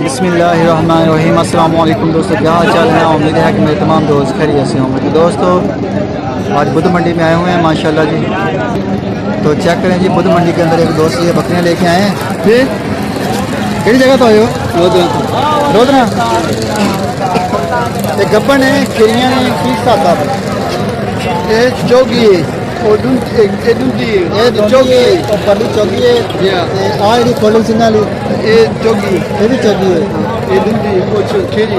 बिस्मिल्लाहिर्रहमानिर्रहीम। अस्सलाम वालेकुम दोस्तों, क्या हाल चाल है। उम्मीद है कि मेरे तमाम दोस्त खैरियत से होंगे। तो दोस्तों आज बुध मंडी में आए हुए हैं माशाल्लाह जी। तो चेक करें जी, बुध मंडी के अंदर एक दोस्त ये बकरियाँ लेके आए हैं। फिर किस जगह तो आए हो? रोदना। ये गब्बन है, खिरियाँ ने की साथ ये चौकी है और चौकी है और पली चौकी है। आ जी खोलन सिंह वाली ये चौकी ये भी चौकी है। ये दूसरी और खेरी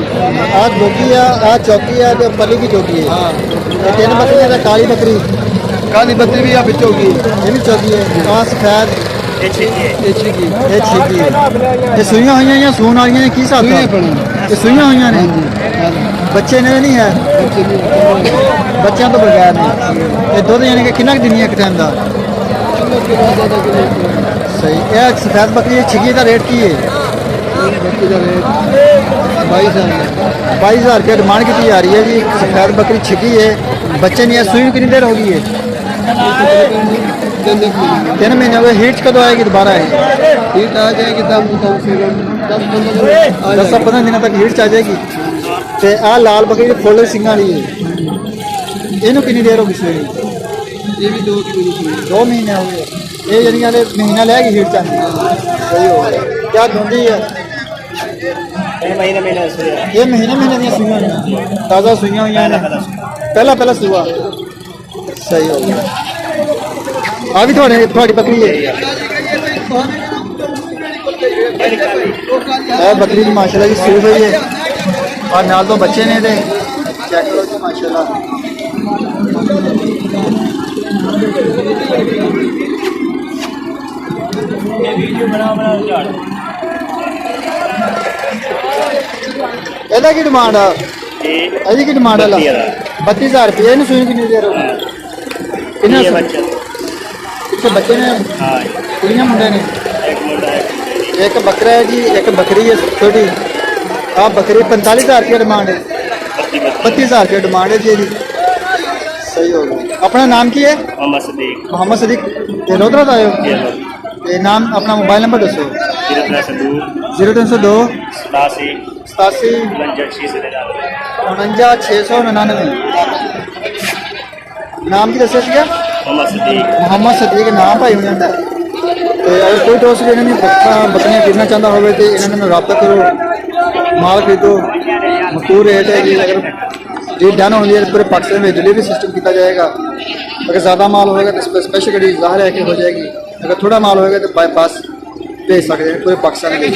आ बोगी है, आ चौकी है, तो पली की चौकी है। हाँ ये तीन बकरियाँ है, काली बकरी काली बत्ती भी यहाँ पे चौकी ये भी चौकी है। आ सफेद ये छिकी ये छिकी है। ये सुइयां हुई हैं या सून वाली हैं की साथ ये सुइयां हुई हैं ने बच्चे ने नहीं है बच्चों तो बगैर नहीं। ये दुध यानी कि कितना दिन एक टाइम का सही। ये सफेद बकरी ये छिकी का रेट की है? 22,000 रुपये डिमांड की जा रही है जी। सफेद बकरी छिकी है, बच्चे नहीं है। सुई कितनी देर होगी है? 3 महीने हो गए। हीट कदों आएगी दोबारा है? हीट आ जाएगी तब 10-15 दिनों तक हीट आ जाएगी। तो आ लाल बकरी खोले सिंह वाली है, इनू कितनी देर होगी सूई? ये भी 2 महीने हो गए। ये यानी कि महीना लेगी हीट चाहती सही हो गया। क्या धुंधी है? ये महीने दी सुइयां हुई ताज़ा सुइयां हुई हैं। पहला सुआ सही हो गया। आ भी थोड़ी बकरी है। बकरी की माशाल्लाह जी सूई हुई है और नाल तो बच्चे ने दे चेक करो जी माशाल्लाह। ਇਹਦਾ ਕੀ ਡਿਮਾਂਡ ਆ? ਇਹਦੀ ਕੀ ਡਿਮਾਂਡ ਆ? 32,000 रुपये। ਇਹਨੂੰ ਸੂਈ ਕਿੰਨੀ ਦੇਰ ਹੋ ਗਈ? ਕਿੰਨਾ ਇੱਥੇ ਬੱਚੇ ਨੇ ਕੁੜੀਆਂ ਮੁੰਡੇ ਨੇ? एक बकरा है जी, एक बकरी है छोटी। आप बकरी 45,000 रुपये डिमांड है। 32,000 रुपये डिमांड है जी। सही हो गया। अपना नाम की है? मोहम्मद सदीक। ये लोधरा का आए हो? ये नाम अपना मोबाइल नंबर दसो। 0302 87 49 699। नाम की दसिया सीगा? मोहम्मद सदीक नाम भाई होने। तो अगर कोई दोस्त भी इन्होंने बकरियाँ खरीदना चाहता हो तो इन्होंने रब्ता करो, माल खरीदो। मकबूल रेट है जी। अगर डील डन होनी है पूरे पाकिस्तान में डिलीवरी सिस्टम किया जाएगा। अगर ज़्यादा माल होगा तो स्पेशल गाड़ी ज़ाहिर है कि हो जाएगी। अगर थोड़ा माल होगा तो बाईपास भेज सकते हैं पूरे पाकिस्तान में।